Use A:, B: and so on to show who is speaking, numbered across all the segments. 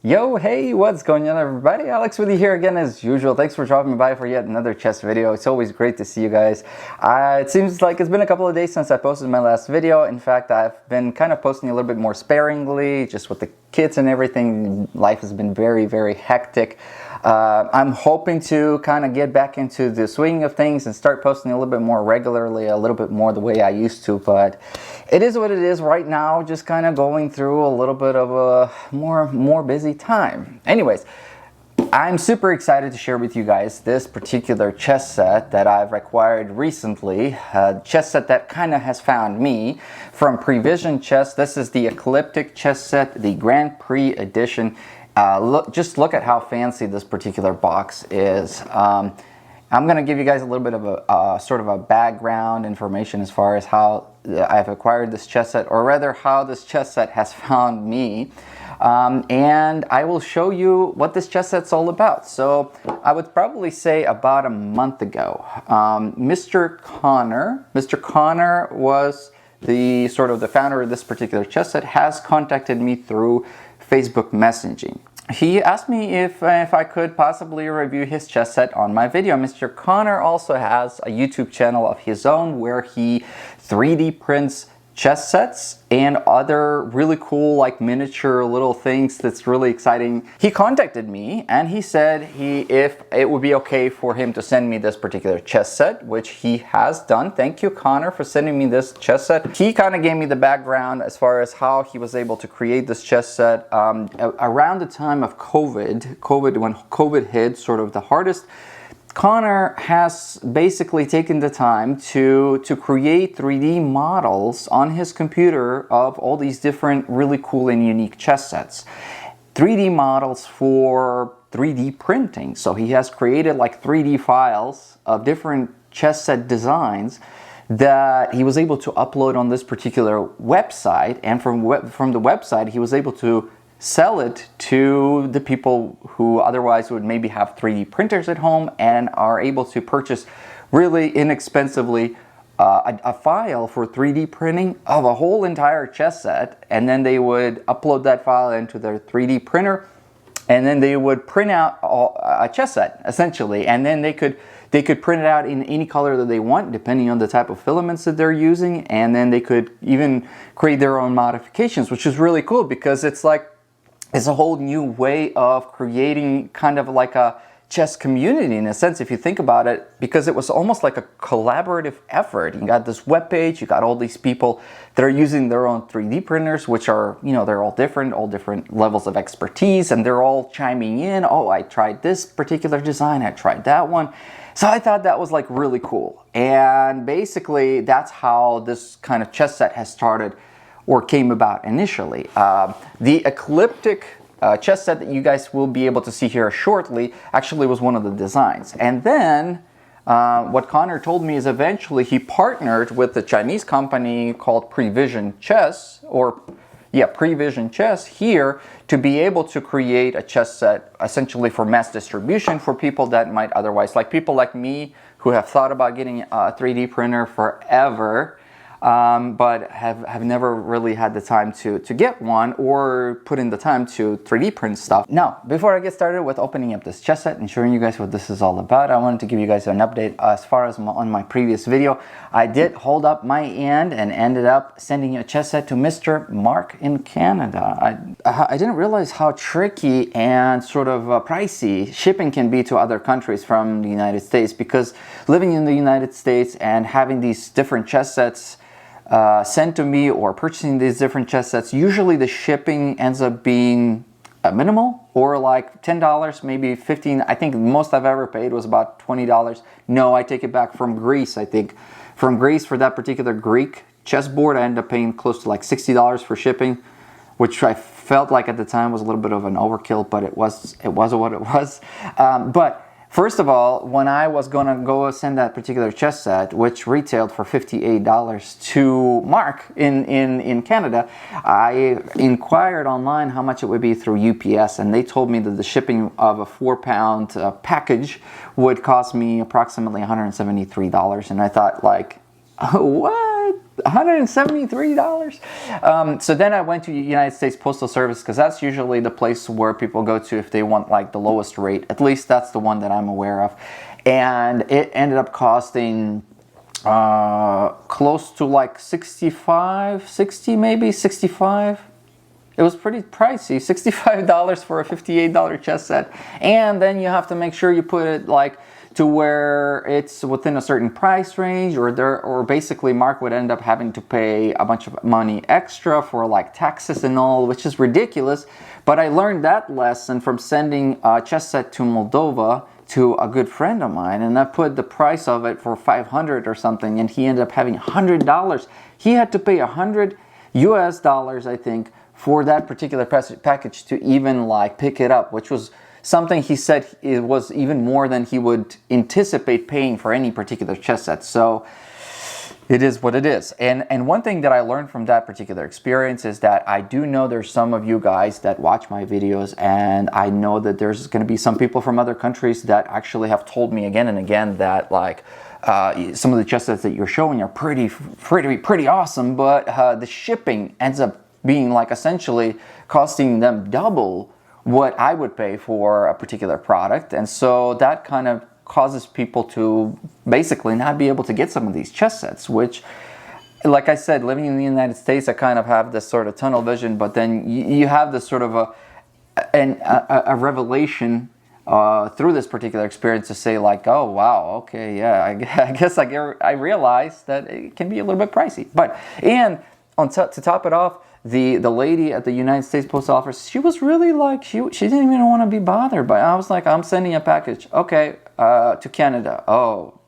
A: Yo, hey, what's going on everybody? Alex with you here again as usual. Thanks for dropping by for yet another chess video. It's always great to see you guys. It seems like it's been a couple of days since I posted my last video. In fact, I've been kind of posting a little bit more sparingly, just with the kids and everything. Life has been very, very hectic. I'm hoping to kind of get back into the swing of things and start posting a little bit more regularly, a little bit more the way I used to, but it is what it is right now, just kind of going through a little bit of a more busy time. Anyways, I'm super excited to share with you guys this particular chess set that I've acquired recently, a chess set that kind of has found me from Prevision Chess. This is the Ecliptic chess set, the Grand Prix edition. Just look at how fancy this particular box is. I'm going to give you guys a little bit of a sort of a background information as far as how I've acquired this chess set, or rather how this chess set has found me. And I will show you what this chess set's all about. So I would probably say about a month ago, Mr. Conor was the sort of the founder of this particular chess set, has contacted me through Facebook messaging. He asked me if I could possibly review his chess set on my video. Mr. Conor also has a YouTube channel of his own where he 3D prints chess sets and other really cool like miniature little things that's really exciting. He contacted me and he said if it would be okay for him to send me this particular chess set, which he has done. Thank you, Conor, for sending me this chess set. He kind of gave me the background as far as how he was able to create this chess set around the time of COVID when COVID hit sort of the hardest. Conor has basically taken the time to create 3D models on his computer of all these different really cool and unique chess sets. 3D models for 3D printing. So he has created like 3D files of different chess set designs that he was able to upload on this particular website, and from the website he was able to sell it to the people who otherwise would maybe have 3D printers at home and are able to purchase really inexpensively a file for 3D printing of a whole entire chess set, and then they would upload that file into their 3D printer, and then they would print out a chess set essentially, and then they could print it out in any color that they want depending on the type of filaments that they're using, and then they could even create their own modifications, which is really cool because it's a whole new way of creating kind of like a chess community in a sense, if you think about it, because it was almost like a collaborative effort. You got this webpage, you got all these people that are using their own 3D printers, which are, they're all different levels of expertise, and they're all chiming in. Oh, I tried this particular design, I tried that one. So I thought that was like really cool. And basically that's how this kind of chess set has started or came about initially. The Ecliptic chess set that you guys will be able to see here shortly actually was one of the designs. And then what Conor told me is eventually he partnered with a Chinese company called Prevision Chess, Prevision Chess here, to be able to create a chess set essentially for mass distribution for people that might otherwise, like people like me who have thought about getting a 3D printer forever, but have never really had the time to get one or put in the time to 3D print stuff. Now, before I get started with opening up this chess set and showing you guys what this is all about, I wanted to give you guys an update as far as on my previous video. I did hold up my end and ended up sending a chess set to Mr. Mark in Canada. I didn't realize how tricky and sort of pricey shipping can be to other countries from the United States, because living in the United States and having these different chess sets sent to me or purchasing these different chess sets, usually the shipping ends up being minimal, or like $10, maybe $15. I think the most I've ever paid was about $20. No, I take it back, from Greece. I think from Greece, for that particular Greek chessboard, I ended up paying close to like $60 for shipping, which I felt like at the time was a little bit of an overkill, but it was what it was. But first of all, when I was going to go send that particular chess set, which retailed for $58 to Mark in Canada, I inquired online how much it would be through UPS, and they told me that the shipping of a 4-pound package would cost me approximately $173. And I thought, like, what? $173. So then I went to the United States Postal Service, because that's usually the place where people go to if they want like the lowest rate. At least that's the one that I'm aware of. And it ended up costing close to like 60 maybe, 65. It was pretty pricey, $65 for a $58 chess set. And then you have to make sure you put it like to where it's within a certain price range, or basically Mark would end up having to pay a bunch of money extra for like taxes and all, which is ridiculous. But I learned that lesson from sending a chess set to Moldova to a good friend of mine, and I put the price of it for $500 or something, and he ended up having $100. He had to pay $100 US, I think, for that particular package to even like pick it up, which was something he said it was even more than he would anticipate paying for any particular chess set. So it is what it is. And one thing that I learned from that particular experience is that I do know there's some of you guys that watch my videos, and I know that there's going to be some people from other countries that actually have told me again and again that like some of the chess sets that you're showing are pretty awesome, but the shipping ends up being like essentially costing them double what I would pay for a particular product. And so that kind of causes people to basically not be able to get some of these chess sets, which, like I said, living in the United States, I kind of have this sort of tunnel vision, but then you have this sort of a revelation through this particular experience to say like, oh wow, okay, yeah, I guess I realized that it can be a little bit pricey. But and to top it off, the lady at the United States Post Office, she was really like, she didn't even want to be bothered. But I was like, I'm sending a package, okay, to Canada. Oh,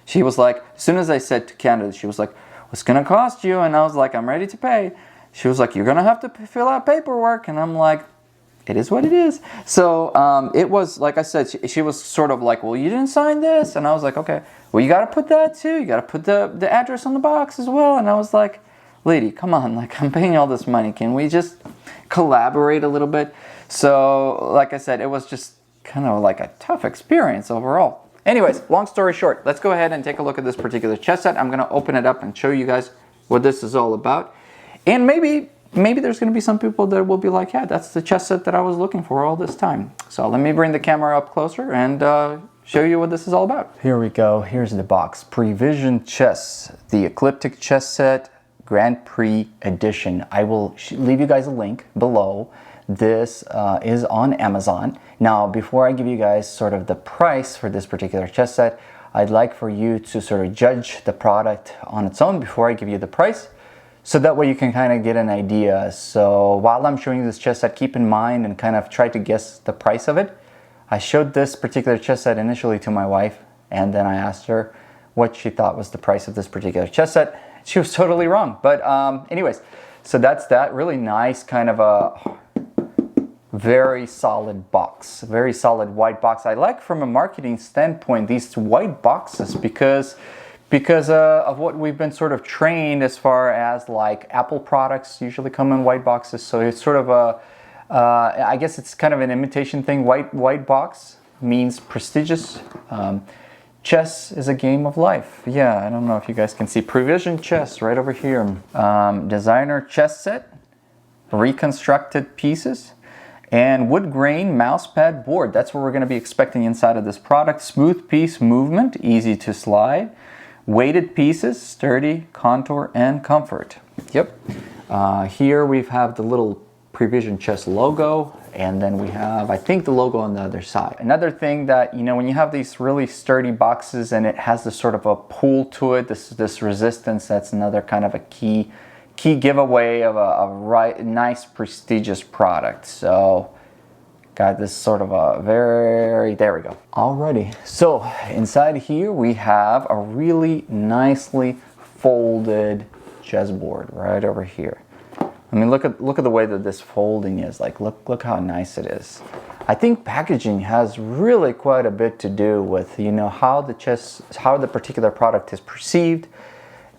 A: she was like, as soon as I said to Canada, she was like, what's gonna cost you? And I was like, I'm ready to pay. She was like, you're gonna have to fill out paperwork. And I'm like, it is what it is. So it was, like I said, she was sort of like, well, you didn't sign this. And I was like, okay, well, you got to put that too. You got to put the address on the box as well. And I was like, lady, come on, like I'm paying all this money. Can we just collaborate a little bit? So like I said, it was just kind of like a tough experience overall. Anyways, long story short, let's go ahead and take a look at this particular chess set. I'm going to open it up and show you guys what this is all about. And maybe there's going to be some people that will be like, yeah, that's the chess set that I was looking for all this time. So let me bring the camera up closer and show you what this is all about. Here we go. Here's the box. Prevision Chess, the Ecliptic chess set, Grand Prix edition. I will leave you guys a link below. This is on Amazon. Now, before I give you guys sort of the price for this particular chess set, I'd like for you to sort of judge the product on its own before I give you the price, so that way you can kind of get an idea. So while I'm showing you this chess set, keep in mind and kind of try to guess the price of it. I showed this particular chess set initially to my wife, and then I asked her what she thought was the price of this particular chess set. She was totally wrong. But anyways, so that's that. Really nice, kind of a very solid box, very solid white box. I like from a marketing standpoint these white boxes because of what we've been sort of trained as far as like Apple products usually come in white boxes. So it's sort of a, I guess it's kind of an imitation thing. White box means prestigious. Chess is a game of life. Yeah, I don't know if you guys can see Prevision Chess right over here. Designer chess set, reconstructed pieces, and wood grain mousepad board. That's what we're going to be expecting inside of this product. Smooth piece movement, easy to slide. Weighted pieces, sturdy, contour, and comfort. Yep. Here we have the little Prevision Chess logo, and then we have, I think, the logo on the other side. Another thing that, you know, when you have these really sturdy boxes and it has this sort of a pull to it, this resistance, that's another kind of a key giveaway of a nice, prestigious product. So got this sort of a there we go. Alrighty, so inside here we have a really nicely folded chessboard right over here. I mean, look at the way that this folding is. Like, look how nice it is. I think packaging has really quite a bit to do with, you know, how the particular product is perceived.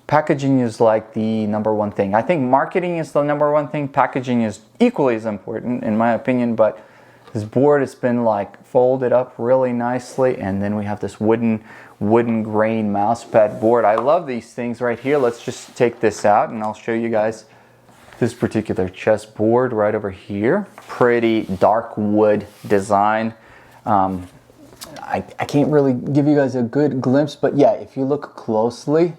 A: Packaging is like the #1 thing. I think marketing is the #1 thing. Packaging is equally as important, in my opinion, but this board has been like folded up really nicely, and then we have this wooden wooden grain mousepad board. I love these things right here. Let's just take this out and I'll show you guys this particular chess board right over here. Pretty dark wood design. I can't really give you guys a good glimpse, but yeah, if you look closely,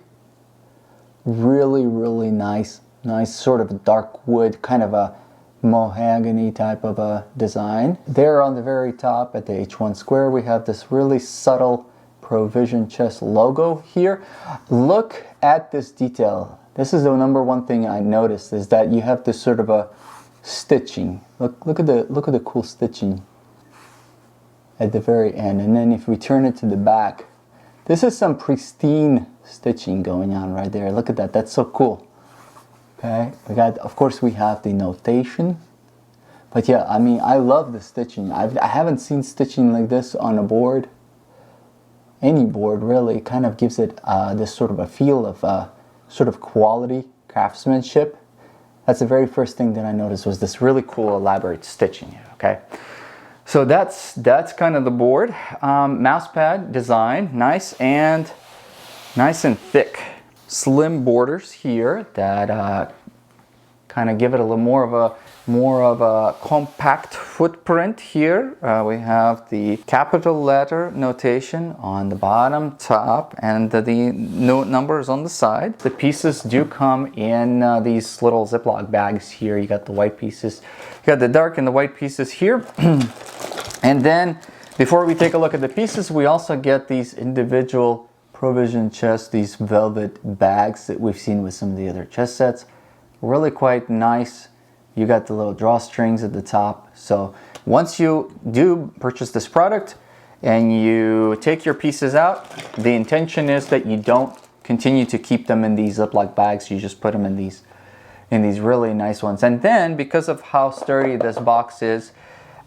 A: really nice sort of dark wood, kind of a mahogany type of a design. There on the very top at the H1 square, we have this really subtle Prevision Chess logo here. Look at this detail. This is the number one thing I noticed, is that you have this sort of a stitching. Look at the cool stitching at the very end. And then if we turn it to the back, this is some pristine stitching going on right there. Look at that. That's so cool. Okay, we got, of course, we have the notation. But yeah, I mean, I love the stitching. I haven't seen stitching like this on a board. Any board really. It kind of gives it this sort of a feel of sort of quality craftsmanship. That's the very first thing that I noticed, was this really cool elaborate stitching here. Okay, so that's kind of the board. Mousepad design, nice and thick. Slim borders here that kind of give it a little more of a compact footprint here. We have the capital letter notation on the bottom, top, and the note numbers on the side. The pieces do come in these little Ziploc bags here. You got the white pieces, you got the dark and the white pieces here. And then before we take a look at the pieces, we also get these individual Prevision Chess, these velvet bags that we've seen with some of the other chess sets. Really quite nice. You got the little drawstrings at the top. So once you do purchase this product and you take your pieces out, the intention is that you don't continue to keep them in these Ziploc bags. You just put them in these really nice ones. And then, because of how sturdy this box is,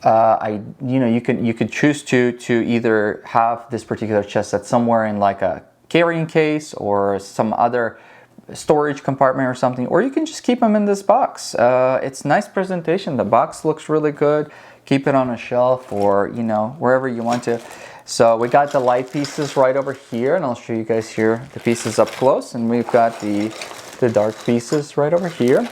A: you could choose to either have this particular chess set somewhere in like a carrying case or some other storage compartment or something, or you can just keep them in this box. It's nice presentation. The box looks really good. Keep it on a shelf or wherever you want to. So we got the light pieces right over here, and I'll show you guys here the pieces up close, and we've got the dark pieces right over here.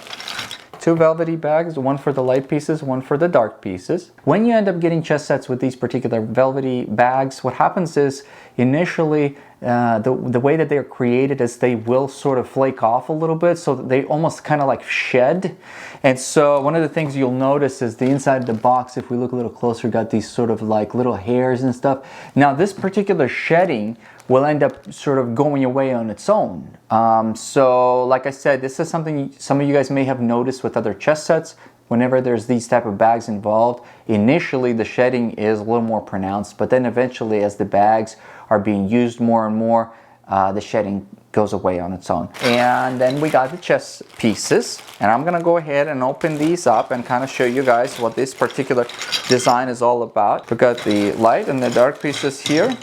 A: Two velvety bags, one for the light pieces, one for the dark pieces. When you end up getting chess sets with these particular velvety bags, what happens is initially the way that they're created is they will sort of flake off a little bit, so that they almost kind of like shed. And so one of the things you'll notice is the inside of the box, if we look a little closer, got these sort of like little hairs and stuff. Now this particular shedding will end up sort of going away on its own. So like I said, this is something some of you guys may have noticed with other chess sets. Whenever there's these type of bags involved, initially the shedding is a little more pronounced, but then eventually as the bags are being used more and more, the shedding goes away on its own. And then we got the chess pieces, and I'm gonna go ahead and open these up and kind of show you guys what this particular design is all about. We got the light and the dark pieces here.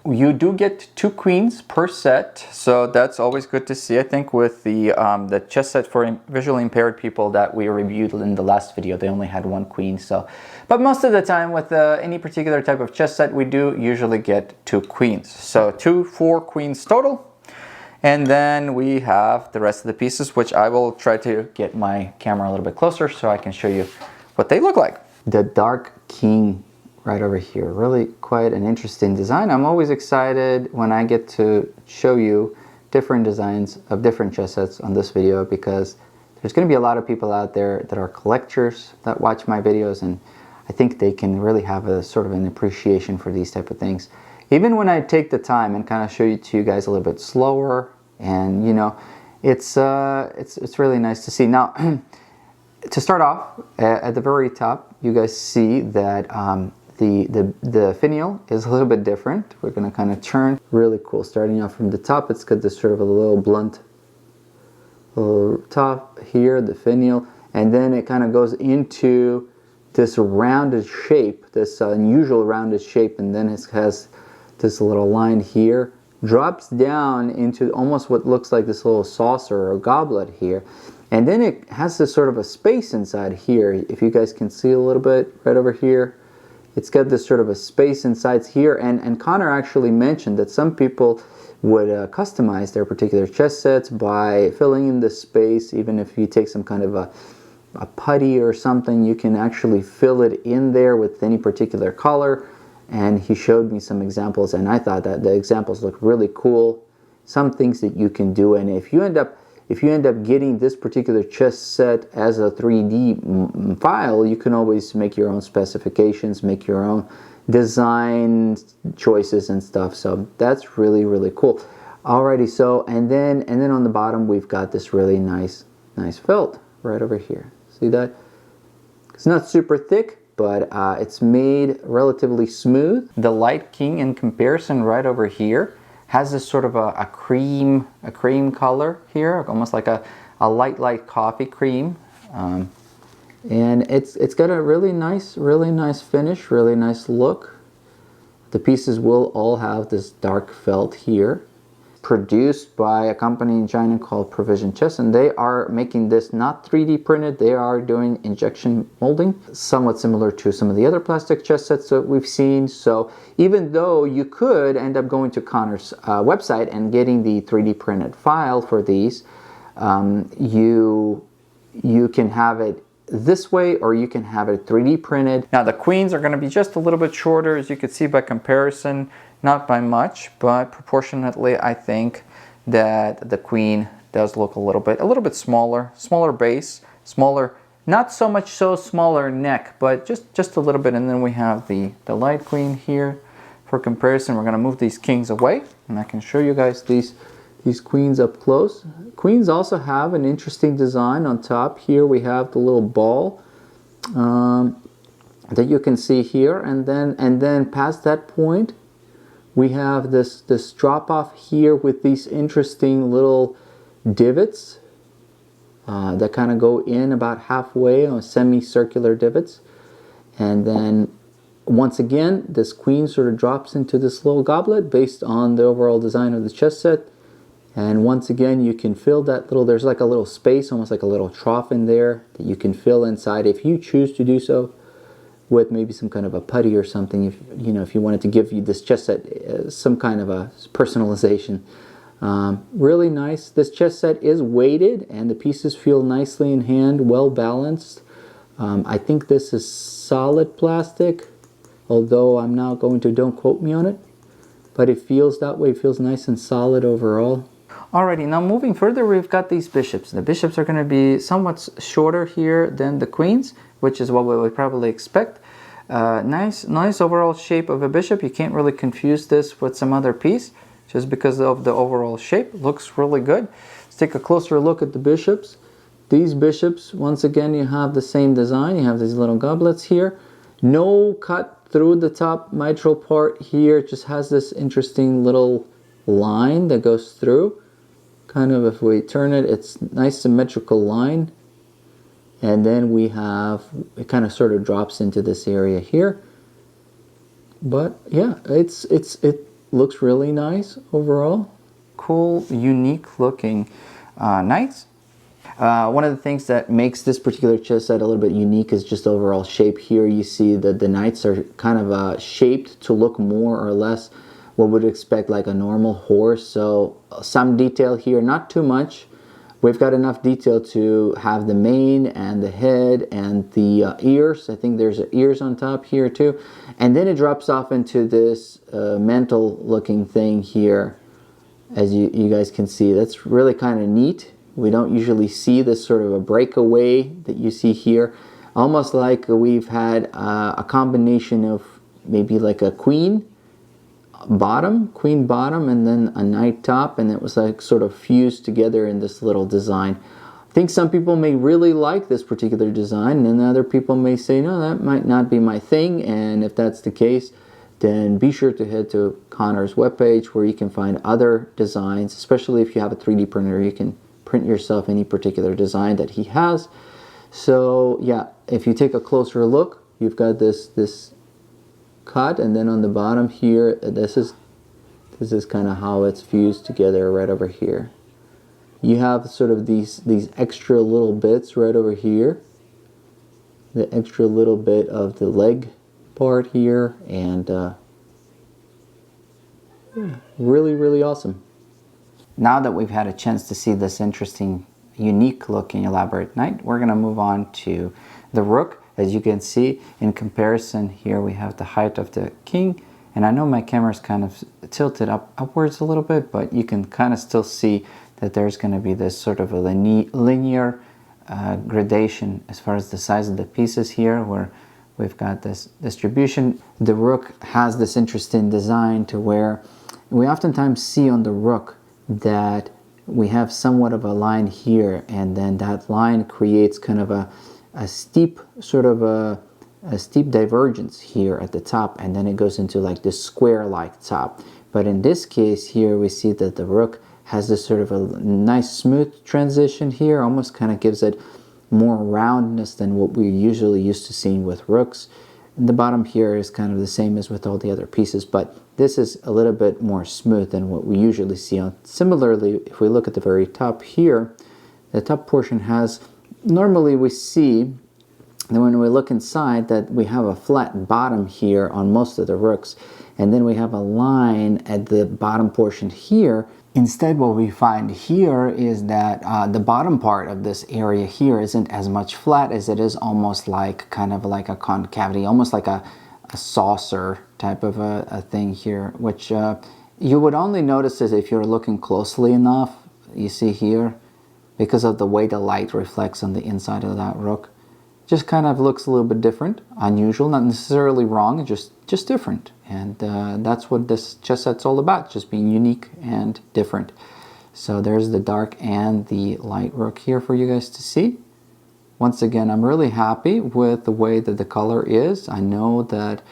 A: You do get 2 queens per set, so that's always good to see. I think with the chess set for visually impaired people that we reviewed in the last video, they only had 1 queen. So, but most of the time with any particular type of chess set, we do usually get 2 queens. So 4 queens total. And then we have the rest of the pieces, which I will try to get my camera a little bit closer so I can show you what they look like. The dark king right over here, really quite an interesting design. I'm always excited when I get to show you different designs of different chess sets on this video, because there's going to be a lot of people out there that are collectors that watch my videos, and I think they can really have a sort of an appreciation for these type of things. Even when I take the time and kind of show you to you guys a little bit slower, and it's really nice to see. Now to start off, at the very top, you guys see that the finial is a little bit different. We're going to kind of turn. Really cool. Starting off from the top, it's got this sort of a little blunt little top here, the finial, and then it kind of goes into this rounded shape, this unusual rounded shape, and then it has this little line here, drops down into almost what looks like this little saucer or goblet here, and then it has this sort of a space inside here. If you guys can see a little bit right over here, It's got this sort of a space inside here, and Conor actually mentioned that some people would customize their particular chess sets by filling in the space. Even if you take some kind of a putty or something, you can actually fill it in there with any particular color. And he showed me some examples, and I thought that the examples look really cool. Some things that you can do, and if you end up getting this particular chess set as a 3D file, you can always make your own specifications, make your own design choices and stuff. So that's really, really cool. Alrighty, so and then on the bottom we've got this really nice felt right over here. See that? It's not super thick, but it's made relatively smooth. The light king in comparison right over here has this sort of a cream color here, almost like a light coffee cream, and it's got a really nice finish, really nice look. The pieces will all have this dark felt here. Produced by a company in China called Prevision Chess, and they are making this not 3D printed, they are doing injection molding, somewhat similar to some of the other plastic chess sets that we've seen. So even though you could end up going to Conor's website and getting the 3D printed file for these, you can have it this way, or you can have it 3D printed. Now the queens are going to be just a little bit shorter, as you can see by comparison. Not by much, but proportionately, I think that the queen does look a little bit smaller base, smaller, not so much so smaller neck, but just a little bit. And then we have the light queen here. For comparison, we're gonna move these kings away, and I can show you guys these queens up close. Queens also have an interesting design on top. Here we have the little ball that you can see here, and then past that point, we have this drop off here with these interesting little divots that kind of go in about halfway on semicircular divots. And then once again, this queen sort of drops into this little goblet based on the overall design of the chess set. And once again, you can fill that little, there's like a little space, almost like a little trough in there that you can fill inside if you choose to do so, with maybe some kind of a putty or something, if you wanted to give you this chess set some kind of a personalization. Really nice. This chess set is weighted, and the pieces feel nicely in hand, well balanced. I think this is solid plastic, although I'm not going to, don't quote me on it, but it feels that way. It feels nice and solid overall. Alrighty, now moving further, we've got these bishops. The bishops are going to be somewhat shorter here than the queens, which is what we would probably expect. Nice overall shape of a bishop. You can't really confuse this with some other piece just because of the overall shape. Looks really good. Let's take a closer look at the bishops. These bishops, once again, you have the same design. You have these little goblets here. No cut through the top mitral part here. It just has this interesting little line that goes through. Kind of, if we turn it, it's nice symmetrical line. And then we have, it kind of sort of drops into this area here. But yeah, it looks really nice overall. Cool, unique looking knights. One of the things that makes this particular chess set a little bit unique is just overall shape. Here you see that the knights are kind of shaped to look more or less what would expect like a normal horse. So some detail here, not too much. We've got enough detail to have the mane and the head and the ears. I think there's ears on top here too. And then it drops off into this mantle looking thing here, as you guys can see. That's really kind of neat. We don't usually see this sort of a breakaway that you see here. Almost like we've had a combination of maybe like a queen bottom, and then a knight top, and it was like sort of fused together in this little design. I think some people may really like this particular design, and other people may say, no, that might not be my thing. And if that's the case, then be sure to head to Conor's webpage, where you can find other designs, especially if you have a 3D printer. You can print yourself any particular design that he has. So yeah, if you take a closer look, you've got this cut, and then on the bottom here, this is kind of how it's fused together right over here. You have sort of these extra little bits right over here, the extra little bit of the leg
B: part here, and really, really awesome.
A: Now that we've had a chance to see this interesting, unique looking elaborate knight, we're going to move on to the rook. As you can see, in comparison, here we have the height of the king, and I know my camera's kind of tilted upwards a little bit, but you can kind of still see that there's going to be this sort of a linear gradation as far as the size of the pieces here, where we've got this distribution. The rook has this interesting design to where we oftentimes see on the rook that we have somewhat of a line here, and then that line creates kind of a steep sort of a steep divergence here at the top, and then it goes into like this square-like top. But in this case here, we see that the rook has this sort of a nice smooth transition here, almost kind of gives it more roundness than what we're usually used to seeing with rooks. And the bottom here is kind of the same as with all the other pieces, but this is a little bit more smooth than what we usually see on. Similarly, if we look at the very top here, the top portion has, normally we see that when we look inside that we have a flat bottom here on most of the rooks, and then we have a line at the bottom portion here. Instead, what we find here is that the bottom part of this area here isn't as much flat as it is almost like kind of like a concavity, almost like a saucer type of a thing here, which you would only notice is if you're looking closely enough. You see here, because of the way the light reflects on the inside of that rook, just kind of looks a little bit different, unusual, not necessarily wrong, just different. And that's what this chess set's all about, just being unique and different. So there's the dark and the light rook here for you guys to see. Once again, I'm really happy with the way that the color is. I know that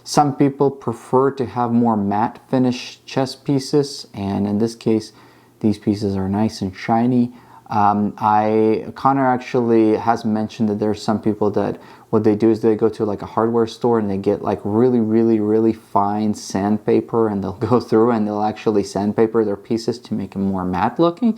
A: some people prefer to have more matte finish chess pieces, and in this case, these pieces are nice and shiny. Conor actually has mentioned that there's some people that what they do is they go to like a hardware store and they get like really fine sandpaper, and they'll go through and they'll actually sandpaper their pieces to make them more matte looking.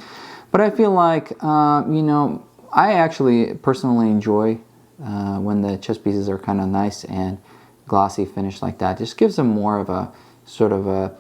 A: But I feel like, you know, I actually personally enjoy when the chess pieces are kind of nice and glossy finish like that. It just gives them more of a sort of a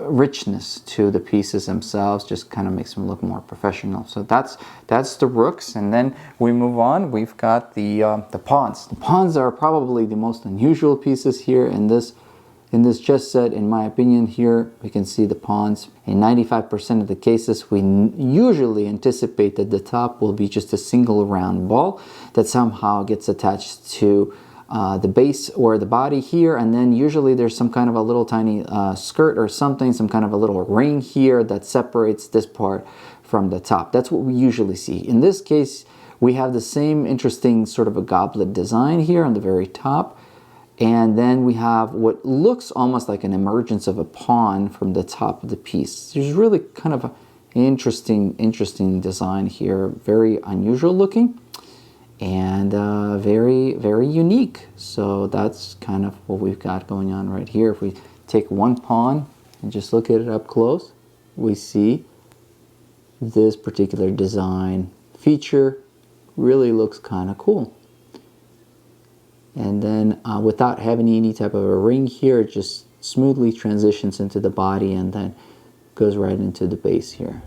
A: richness to the pieces themselves, just kind of makes them look more professional. So that's the rooks, and then we move on. We've got the pawns. The pawns are probably the most unusual pieces here in this chess set, in my opinion. Here we can see the pawns. In 95% of the cases, we usually anticipate that the top will be just a single round ball that somehow gets attached to the base or the body here, and then usually there's some kind of a little tiny skirt or something, some kind of a little ring here that separates this part from the top. That's what we usually see. In this case, we have the same interesting sort of a goblet design here on the very top, and then we have what looks almost like an emergence of a pawn from the top of the piece. There's really kind of an interesting design here, very unusual looking, and very unique. So that's kind of what we've got going on right here. If we take one pawn and just look at it up close, we see this particular design feature really looks kind of cool. And then without having any type of a ring here, it just smoothly transitions into the body and then goes right into the base here.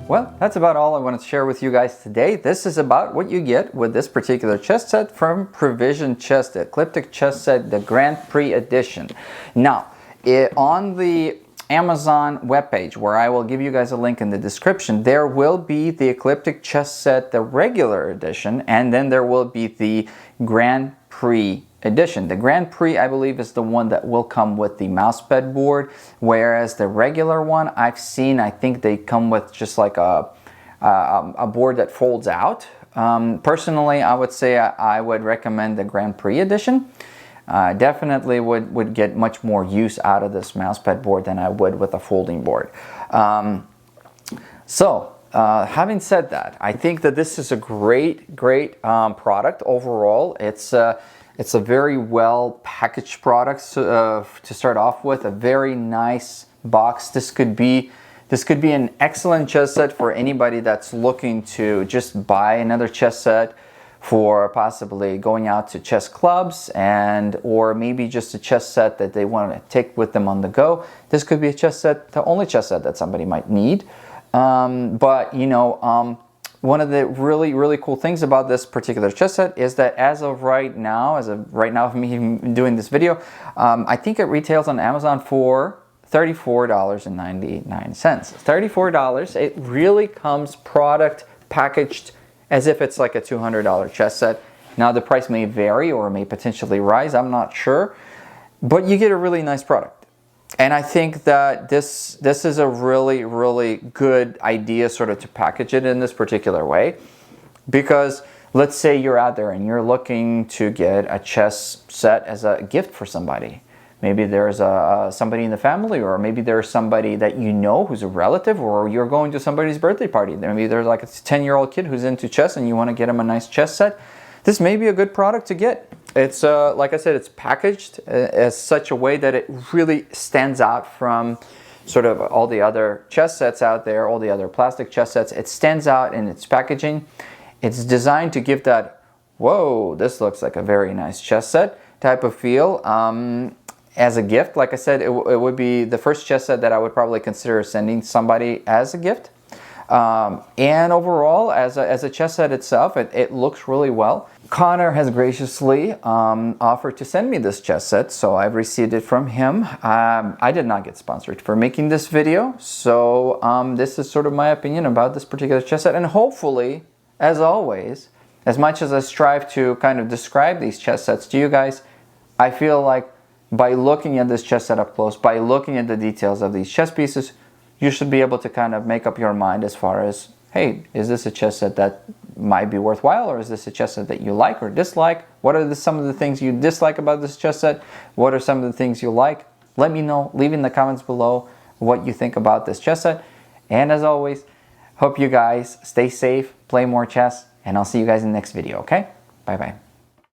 A: Well, that's about all I wanted to share with you guys today. This is about what you get with this particular chess set from Prevision Chess, the Ecliptic chess set, the Grand Prix edition. Now, on the Amazon webpage, where I will give you guys a link in the description, there will be the Ecliptic chess set, the regular edition, and then there will be the Grand Prix edition. The Grand Prix, I believe, is the one that will come with the mousepad board, whereas the regular one I've seen, I think they come with just like a board that folds out. Personally, I would say I would recommend the Grand Prix edition. Definitely would get much more use out of this mousepad board than I would with a folding board. Having said that, I think that this is a great product overall. It's a very well packaged product to start off with. A very nice box. This could be an excellent chess set for anybody that's looking to just buy another chess set for possibly going out to chess clubs, or maybe just a chess set that they want to take with them on the go. This could be a chess set, the only chess set that somebody might need. One of the really cool things about this particular chess set is that as of right now of me doing this video, I think it retails on Amazon for $34.99. $34. It really comes product packaged as if it's like a $200 chess set. Now the price may vary or may potentially rise, I'm not sure, but you get a really nice product. And I think that this is a really good idea sort of to package it in this particular way, because let's say you're out there and you're looking to get a chess set as a gift for somebody. Maybe there's somebody in the family, or maybe there's somebody that you know who's a relative, or you're going to somebody's birthday party. Maybe there's like a 10-year-old kid who's into chess and you want to get him a nice chess set. This may be a good product to get. It's like I said, it's packaged as such a way that it really stands out from sort of all the other chess sets out there, all the other plastic chess sets. It stands out in its packaging. It's designed to give that, whoa, this looks like a very nice chess set type of feel. As a gift, like I said, it would be the first chess set that I would probably consider sending somebody as a gift. And overall, as a chess set itself, it looks really well. Conor has graciously offered to send me this chess set, so I've received it from him. I did not get sponsored for making this video, so this is sort of my opinion about this particular chess set. And hopefully, as always, as much as I strive to kind of describe these chess sets to you guys, I feel like by looking at this chess set up close, by looking at the details of these chess pieces, you should be able to kind of make up your mind as far as, hey, is this a chess set that might be worthwhile, or is this a chess set that you like or dislike? What are some of the things you dislike about this chess set? What are some of the things you like? Let me know. Leave in the comments below what you think about this chess set. And as always, hope you guys stay safe, play more chess, and I'll see you guys in the next video, okay? Bye-bye.